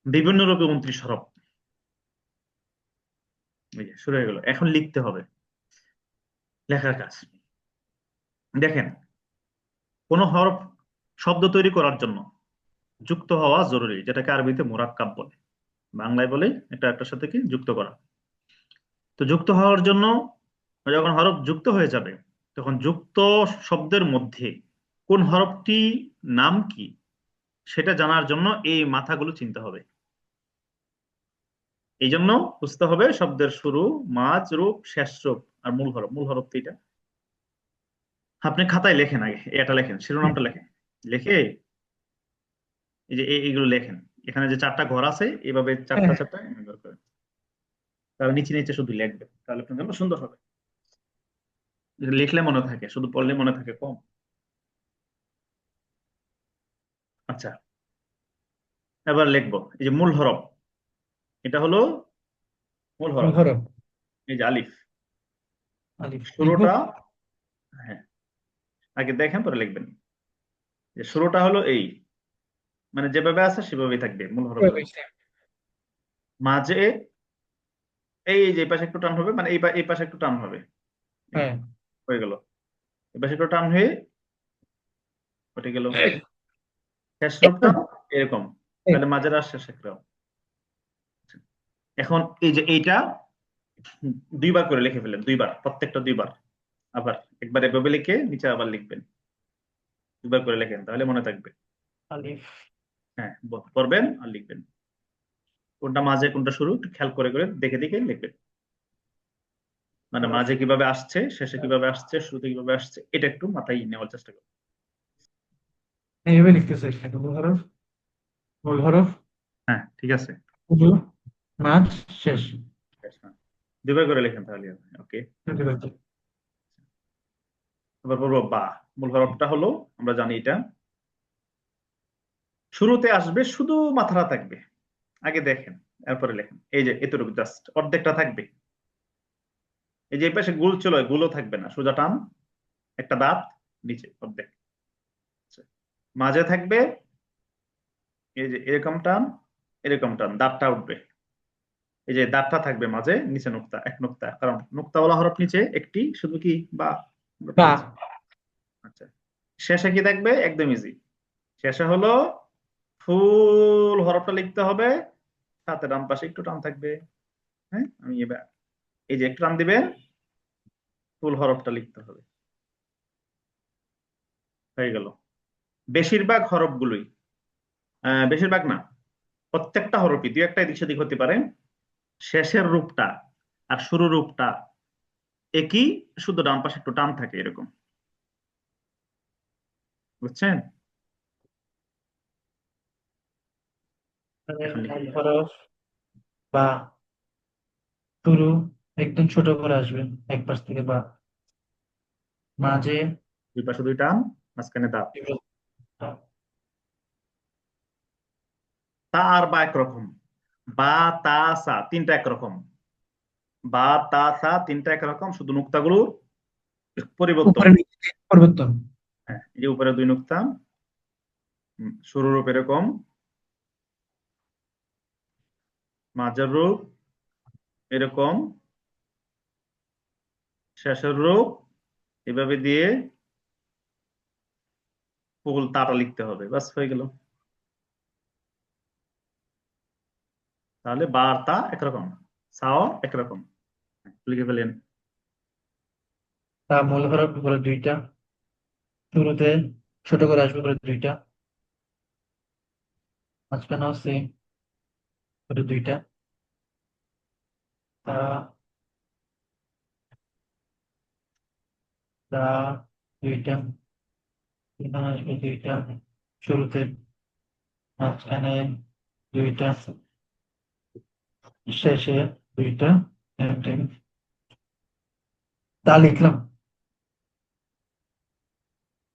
বিভিন্ন রূপে 29 হরফ। এই যে শুরু হয়ে গেল, এখন লিখতে হবে, লেখার কাজ। দেখেন, কোন হরফ শব্দ তৈরি করার জন্য যুক্ত হওয়া জরুরি, যেটাকে আরবিতে মুরাক্কাব বলে, বাংলায় বলে এটা একটার সাথে কি যুক্ত করা। তো যুক্ত হওয়ার জন্য যখন হরফ যুক্ত হয়ে যাবে, তখন যুক্ত শব্দের মধ্যে কোন হরফটি নাম কি সেটা জানার জন্য এই মাথাগুলো চিনতে হবে। এই জন্য বুঝতে হবে শব্দের শুরু, মাঝ রূপ, শেষ রূপ আর মূল হরফ। মূল হরফ তো এটা। আপনি খাতায় লেখেন, আগে এটা লেখেন, শিরোনামটা লেখেন, লিখে এই যে এইগুলো লেখেন। এখানে যে 4টা ঘর আছে, এভাবে চারটা হ্যাঁ, চারটা এভাবে করে, তাহলে নিচে নিচে শুধু লিখবেন, তাহলে আপনার জন্য সুন্দর হবে। এটা লিখলে মনে থাকে, শুধু পড়লে মনে থাকে কম। আচ্ছা, এবার লিখবো এই যে মূল হরফ। এটা হলো মূল হরফ, হরফ। এই যে আলিফ। আলিফ লিখবো। শুরুটা, হ্যাঁ, আগে দেখেন পরে লিখবেন। যে শুরুটা হলো এই, মানে যেভাবে আছে সেভাবেই থাকবে মূল হরফগুলো। মাঝে এই যে এই পাশে একটু টান হবে, মানে এই পাশে একটু টান হবে, এই হ্যাঁ, হয়ে গেল। এই পাশে একটু টান হয়ে ওঠে গেল। শেষ রূপটা এরকম, তাহলে মাঝের আর শেষ একটাও। এখন এই যে এইটা দুইবার করে লিখে ফেলেন, দুইবার, প্রত্যেকটা দুইবার। আবার একবার এভাবে লিখে নিচে আবার লিখবেন, দুইবার করে লেখেন, তাহলে মনে থাকবে। আলিফ। হ্যাঁ, পড়বেন আর লিখবেন, কোনটা মাঝে কোনটা শুরু একটু খেয়াল করে করে দেখে দেখে লিখবেন। মানে হরফ। মাঝে কিভাবে আসছে, শেষে কিভাবে আসছে, শুরুতে কিভাবে আসছে, এটা একটু মাথায় নেওয়ার চেষ্টা করুন। এইভাবে লিখতেছে, মূল হরফ, মূল হরফ, হ্যাঁ, ঠিক আছে। শুরু, মাঝ, শেষ। বেশ, হ্যাঁ। দুইবার করে লেখেন তাহলে হবে। ওকে, বুঝতে পারছি। এবার বলবো বা। মূল হরফটা হলো, আমরা জানি এটা শুরুতে আসবে, শুধু মাথাটা থাকবে। আগে দেখেন, এরপরে লেখেন। এই যে এতটুকু জাস্ট অর্ধেকটা থাকবে। এই যে এই পাশে গুল ছিল, গুলো থাকবে না, সোজা টান, একটা দাঁত নিচে অর্ধেক। আচ্ছা, মাঝে থাকবে এই যে এরকম টান, এরকম টান, দাঁতটা উঠবে। এই যে দাঁতটা থাকবে মাঝে, নিচে নুক্তা, এক নুক্তা, কারণ নুক্তাওয়ালা হরফ নিচে একটি, শুধু কি বা, আমরা বা। পড়েছি। আচ্ছা, শেষে কি থাকবে? একদম ইজি। শেষে হলো ফুল হরফটা লিখতে হবে, সাথে ডান পাশে একটু টান থাকবে। হ্যাঁ, আমি এবার এই যে একটু টান দিবেন, ফুল হরফটা লিখতে হবে, হয়ে গেল। বেশিরভাগ হরফগুলোই, বেশিরভাগ না, প্রত্যেকটা হরফই দুই একটা এদিক সেদিক হতে পারে, শেষের রূপটা আর শুরু রূপটা একই, শুধু ডান পাশে একটু টান থাকে এরকম। বুঝছেন? মানে এখন লিখে মূল দিন। হরফ বা, শুরু একদম ছোট করে আসবে, এক পাশ থেকে বা, মাঝে দুই পাশে দুই টান, মাঝখানে দাঁত। বা। তা আর বা একরকম, বা, তা, সা তিনটা একরকম। বা, তা, সা তিনটা একরকম, শুধু নুক্তাগুলো পরিবর্তন। উপরে নিচে পরিবর্তন। হ্যাঁ, এই যে উপরে দুই নুক্তা, শুরু রূপ এরকম, মাঝের রূপ এরকম, শেষের রূপ এভাবে দিয়ে ফুল তাটা লিখতে হবে, বাস হয়ে গেল। তাহলে বা আর তা একরকম, সাও একরকম। লিখে ফেলেন। তা মূল হরফ উপরে দুইটা, শুরুতে ছোট করে আসবে উপরে দুইটা, মাঝখানেও সেম, উপরে দুইটা। তা, তা দুইটা, এখানে আসবে দুইটা, শুরুতে, মাঝখানে দুইটা, শেষে দুইটা। একটাই। তা লিখলাম।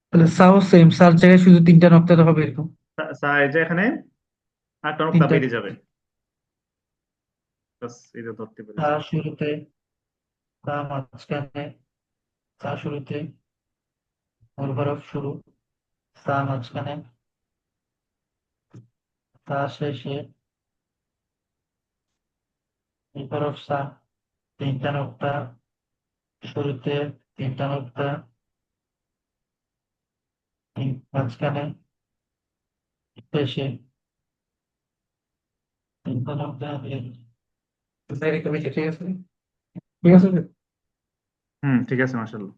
তাহলে সাও সেম, সার জায়গায় শুধু তিনটা নক্তা হবে এরকম। এই যে এখানে আটটা নুক্তা তিনটা। বেরিয়ে যাবে, বাস এই যে ধরতে তা পেরেছি। শুরুতে, তা মাঝখানে, তা শুরুতে, মূল হরফ শুরু, তা মাঝখানে, তা শেষে, হরফ সা, তিনটা নোক্তা, শুরুতে তিনটা নোক্তা, মাঝখানে, শেষে তিনটা নোক্তা। এরকম ঠিক আছে, ঠিক আছে। ঠিক আছে, মাশাআল্লাহ।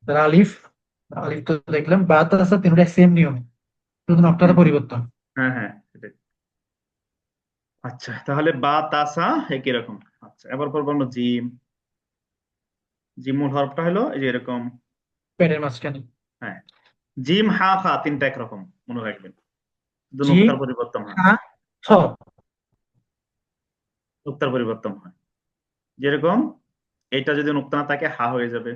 তাহলে আলিফ, আলিফ তো দেখলাম, বা তাসা তিনটা সেম নিয়ম, শুধু নকটার হুম, পরিবর্তন। হ্যাঁ হ্যাঁ, সেটাই। আচ্ছা, তাহলে বা তাসা একই রকম। আচ্ছা, এবার পড়বো আমরা জিম। জিম মূল হরফটা হলো এই যে এরকম। পেটের মাঝখানে। হ্যাঁ, জিম হা খা তিনটা একরকম, মনে রাখবেন, শুধু জি, নুক্তার পরিবর্তন হয়। হা, ছ। নুক্তার পরিবর্তন হয়, যেরকম এটা যদি নুক্তা না থাকে হা হয়ে যাবে।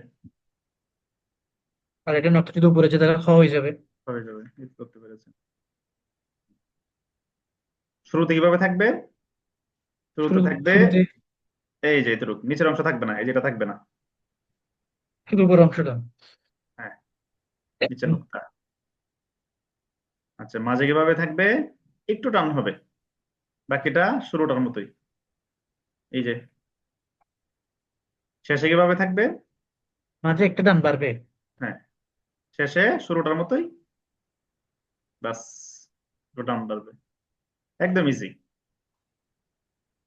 আর এটা নকটা যদি উপরে যেতে থাকে খ হয়ে যাবে। হয়ে যাবে, এই তো করতে পেরেছেন। শুরুতে কিভাবে থাকবে? শুরুতে থাকবে শুরুতে এই যে এতটুকু, নিচের অংশ থাকবে না, এই যেটা থাকবে না। শুধু উপর অংশটা। হ্যাঁ, নিচের নুক্তা। আচ্ছা, মাঝে কিভাবে থাকবে? একটু টান হবে, বাকিটা শুরুটার মতোই। এই যে শেষে কিভাবে থাকবে? মাঝে একটা টান বাড়বে। হ্যাঁ, শেষে শুরুটার মতোই, বাস, একটু টান বাড়বে। একদম ইজি।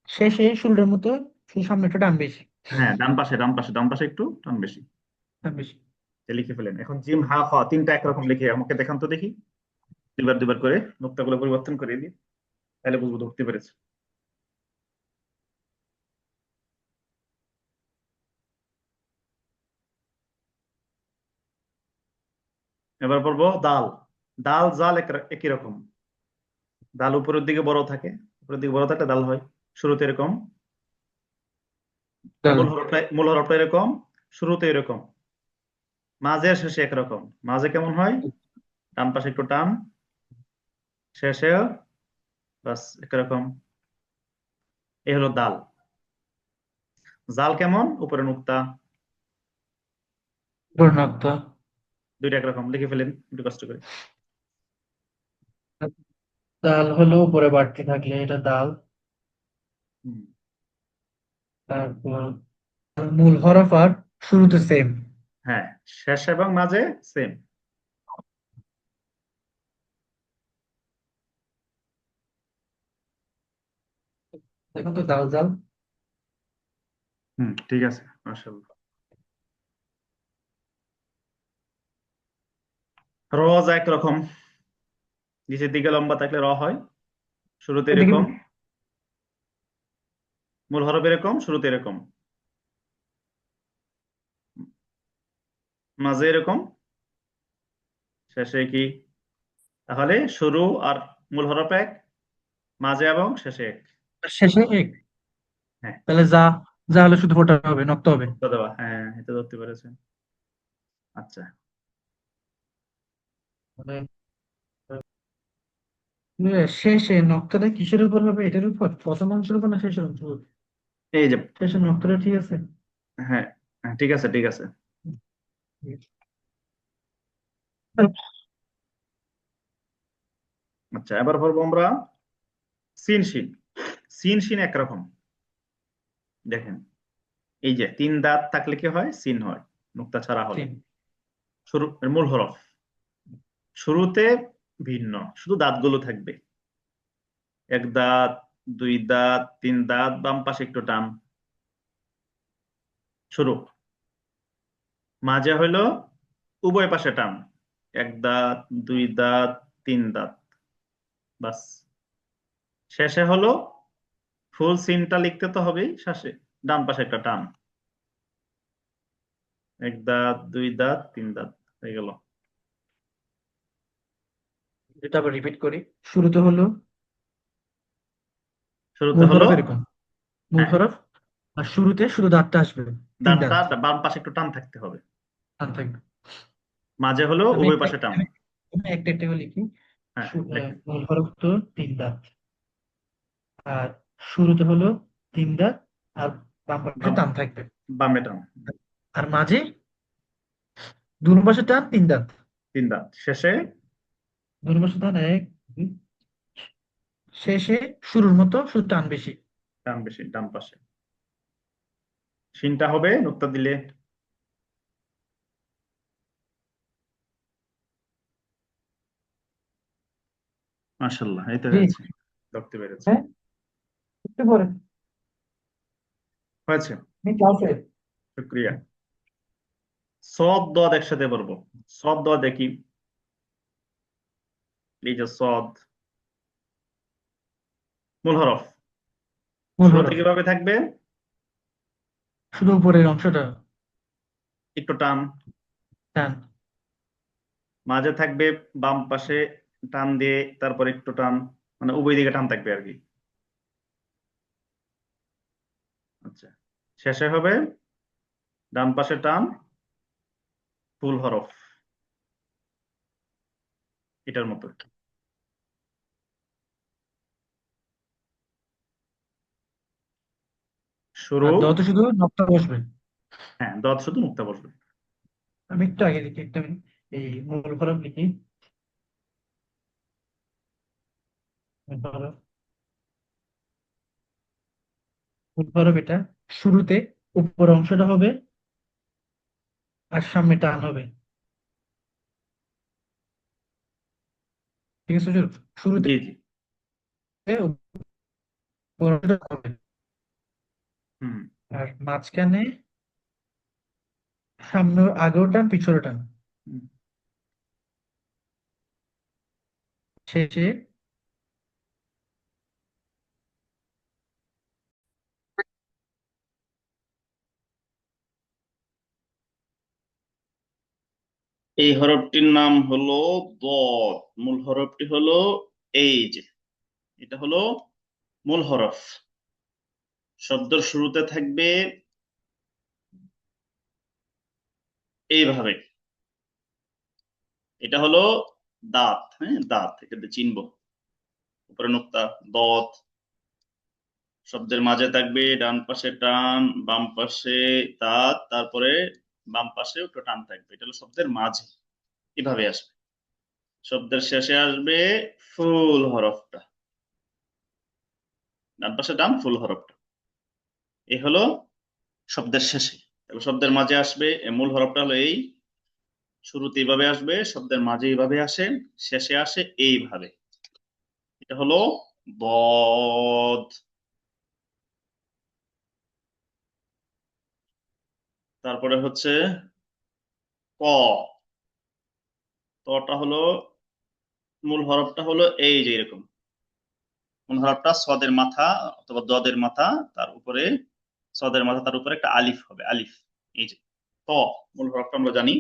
শেষে শুরুটার মতো, শুধু সামনে একটা টান বেশি। হ্যাঁ, ডান পাশে, ডান পাশে, ডান পাশে একটু টান বেশি। টান বেশি। যে লিখে ফেলেন এখন জিম হা খ তিনটা একরকম লিখে আমাকে দেখান তো দেখি, দুইবার দুইবার করে নোক্তাগুলো পরিবর্তন করে দিই, তাহলে বুঝবো ধরতে পেরেছে। এবার পড়বো দাল। দাল জাল একই রকম। দাল উপরের দিকে বড় থাকে, উপরের দিকে বড় থাকলে দাল হয়। শুরুতে এরকম, ডাল। মূল হরফটা এরকম, শুরুতে এরকম, মাঝে আর শেষে একরকম। মাঝে কেমন হয়? ডান পাশে একটু টান, শেষে বাস একরকম। এই হলো দাল। জাল কেমন? উপরে নুক্তা, উপর নক্তা। দুইটা একরকম, লিখে ফেলেন একটু কষ্ট করে। ডাল হলো উপরে বাড়তে থাকলে এটা ডাল। হুম, তারপর মূল হরফ আর শুরুতে সেম। হ্যাঁ, শেষ এবং মাঝে সেম। দেখুন তো দাল জাল। ঠিক আছে, মাশাআল্লাহ। র যা একরকম, নিচের দিকে লম্বা থাকলে র হয়, শুরুতে এদিকে এরকম, মূল হরফ এরকম, শুরুতে এরকম, মাঝে এরকম, শেষে কি? তাহলে শুরু আর মূল হরফ এক, মাঝে এবং শেষে এক। শেষে এক। হ্যাঁ, তাহলে যা, যা হলে শুধু ফোটা হবে, নক্তা হবে। উত্তর দেওয়া, হ্যাঁ, এটা ধরতে পেরেছেন। আচ্ছা, মানে শেষে নক্তাটা কিসের উপর হবে? এটার উপর, প্রথম অংশের উপর না শেষের অংশের উপর? এই যে, শেষের নক্তাটা ঠিক আছে। হ্যাঁ হ্যাঁ, ঠিক আছে ঠিক আছে। আচ্ছা, এবার পড়বো আমরা সিন শিন। সিন শিন একরকম। দেখেন, এই যে তিন দাঁত থাকলে কি হয়? সিন হয়, নুক্তা ছাড়া হলে। তিন। শুরু, মূল হরফ শুরুতে ভিন্ন, শুধু দাঁতগুলো থাকবে, এক দাঁত, দুই দাঁত, তিন দাঁত, বাম পাশে একটু টান, শুরু। মাঝে হইলো উভয় পাশে টান, এক দাঁত, দুই দাঁত, তিন দাঁত, বাস। শেষে হলো ফুল সিনটা লিখতে তো হবেই, শেষে ডান পাশে একটা টান, এক দাঁত, দুই দাঁত, তিন দাঁত, হয়ে গেল। এটা আবার রিপিট করি। শুরুতে হলো শুরুতে মূল হলো, হরফ এরকম, মূল হ্যাঁ, হরফ, আর শুরুতে শুধু দাঁতটা আসবে, তিন দাঁত দাঁতটা বাম পাশে একটু টান থাকতে হবে, টান থাকবে। মাঝে হলো আমি উভয় একটা পাশে টান। আমি একটা একটা করে লিখি। হ্যাঁ, দেখেন, মূল হরফ তো তিন দাঁত, আর শুরুতে হলো তিন দাঁত, আর বাম পাশে বাম, টান থাকবে। বামে টান, আর মাঝে দুই পাশে টান, তিন দাঁত। তিন দাঁত, শেষে দুই পাশে টান এক, দুই। শেষে শুরুর মতো শুধু টান বেশি। টান বেশি ডান পাশে। শিনটা হবে নুক্তা দিলে মাশাআল্লাহ, এই তো জি। হয়েছে, ধরতে পেরেছে। হ্যাঁ, একটু পরে হয়েছে, আমি ক্লাসে। শুক্রিয়া। সদ দদ একসাথে পড়বো। সদ দদ দেখি, এই যে সদ মূল হরফ মূল শুরুতে হরফ কিভাবে থাকবে? শুধু উপরের অংশটা একটু টান, টান। মাঝে থাকবে বাম পাশে টান দিয়ে, তারপর একটু টান, মানে উভয় দিকে টান থাকবে আর কি। আচ্ছা, শেষে হবে ডান পাশে টান, ফুল হরফ এটার মতো। শুরু, আর দতে শুধু নকটা বসবে। হ্যাঁ দত শুধু নুক্তা বসবে। আমি একটু আগে লিখি, একটা মিনিট। এই মূল হরফ লিখি। মূল হরফ, মূল হরফ এটা শুরুতে উপর অংশটা হবে আর সামনে টান হবে। ঠিক আছে হুজুর? শুরুতে জি জি। উপর অংশটা হবে হুম। আর মাঝখানে সামনে আগেও টান পিছনে টান, হুম। শেষে এই হরফটির নাম হলো দদ। মূল হরফটি হলো এই যে, এটা হলো মূল হরফ। শব্দের শুরুতে থাকবে এইভাবে, এটা হলো দাঁত, হ্যাঁ দাঁত, এটাতে চিনবো। উপরে নুক্তা, দত। শব্দের মাঝে থাকবে ডান পাশে টান, বাম পাশে দাঁত, তারপরে বাম পাশে একটু টান থাকবে, এটা হলো শব্দের মাঝে, এভাবে আসবে। শব্দের শেষে আসবে ফুল হরফটা, ডান পাশে টান ফুল হরফটা, এই হলো শব্দের শেষে। তাহলে শব্দের মাঝে আসবে মূল হরফটা হলো এই, শুরুতে এইভাবে আসবে, শব্দের মাঝে এইভাবে আসে, শেষে আসে এইভাবে, এটা হলো বদ। তারপরে হচ্ছে ক। তটা হলো, মূল হরফটা হলো এই যে এরকম, মূল হরফটা সদের মাথা অথবা দদের মাথা, তার উপরে সদের মাথা, তার উপরে একটা আলিফ হবে, আলিফ। এই যে ত, মূল হরফটা আমরা জানি।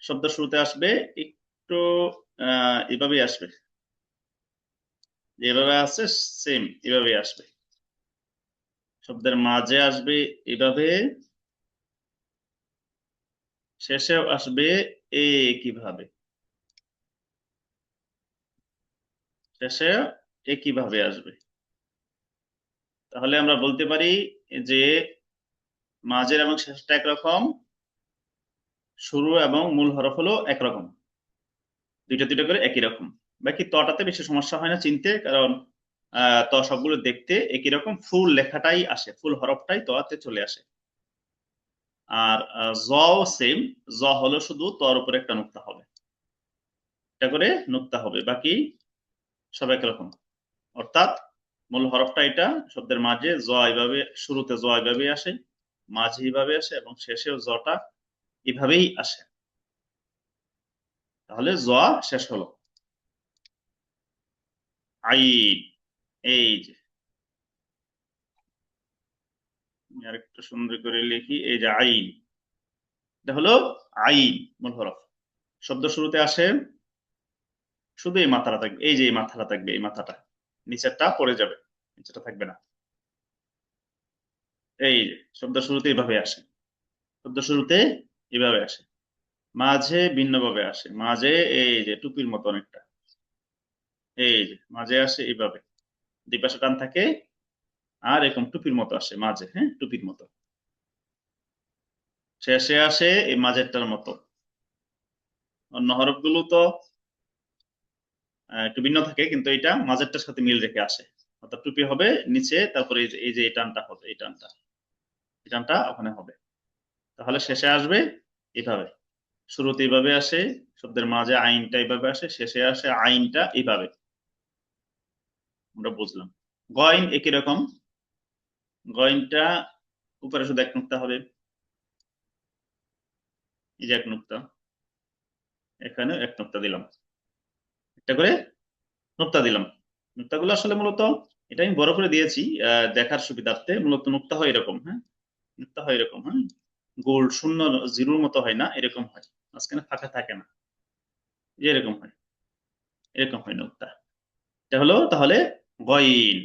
শব্দ শুরুতে আসবে একটু এভাবেই আসবে, যেভাবে আসছে সেম এভাবে আসবে। শব্দের মাঝে আসবে এভাবে, শেষেও আসবে একইভাবে, শেষে একইভাবে আসবে। তাহলে আমরা বলতে পারি যে মাঝের এবং শেষটা একরকম, শুরু এবং মূল হরফ হলো একরকম, দুইটা দুইটা করে একই রকম। বাকি তটাতে বেশি সমস্যা হয় না চিনতে, কারণ ত সবগুলো দেখতে একই রকম, ফুল লেখাটাই আসে, ফুল হরফটাই ততে চলে আসে। আর জ সেম, জ হলো শুধু তর উপরে একটা নুক্তা হবে, এটা করে নুক্তা হবে, বাকি সব একরকম। অর্থাৎ মূল হরফটা এটা, শব্দের মাঝে জ এইভাবে, শুরুতে জ এইভাবে আসে, মাঝে এইভাবে আসে, এবং শেষেও জটা এভাবেই আসে। তাহলে জ শেষ হলো। আইন, এই যে আমি আরেকটু সুন্দর করে লিখি, এই যে আইন, এটা হলো আইন মূল হরফ। শব্দ শুরুতে আসে, শুধু এই মাথাটা থাকবে, এই যে এই মাথাটা থাকবে, এই মাথাটা, নিচেরটা পড়ে যাবে, নিচেরটা থাকবে না। এই যে শব্দ শুরুতে এইভাবে আসে, শব্দ শুরুতে এইভাবে আসে, মাঝে ভিন্নভাবে আসে, মাঝে এই যে টুপির মতো অনেকটা, এই যে মাঝে আসে এইভাবে, দুই পাশে টান থাকে, আর এরকম টুপির মতো আসে মাঝে, হ্যাঁ টুপির মতো। শেষে আসে এই মাঝেরটার মতো। অন্য হরফগুলো তো একটু ভিন্ন থাকে, কিন্তু এটা মাঝেরটার সাথে মিল রেখে আসে, অর্থাৎ টুপি হবে নিচে, তারপরে এই যে এই টানটা হবে, এই টানটা ওখানে হবে। তাহলে শেষে আসবে এইভাবে, শুরুতে এইভাবে আসে, শব্দের মাঝে আইনটা এইভাবে আসে, শেষে আসে আইনটা এইভাবে। আমরা বুঝলাম। গইন একই রকম, গইনটা উপরে শুধু এক নুক্তা হবে, এই যে এক নুক্তা, এখানে এক নুক্তা দিলাম, একটা করে নুক্তা দিলাম। নুক্তাগুলো আসলে মূলত, এটা আমি বড় করে দিয়েছি দেখার সুবিধার্থে, মূলত নুক্তা হয় এরকম, হ্যাঁ, নুক্তা হয় এরকম, হ্যাঁ, গোল শূন্য জিরোর মতো হয় না, এরকম হয়, মাঝখানে ফাঁকা থাকে না, যে এরকম হয়, এরকম হয় নুক্তা। এটা হলো তাহলে গইন।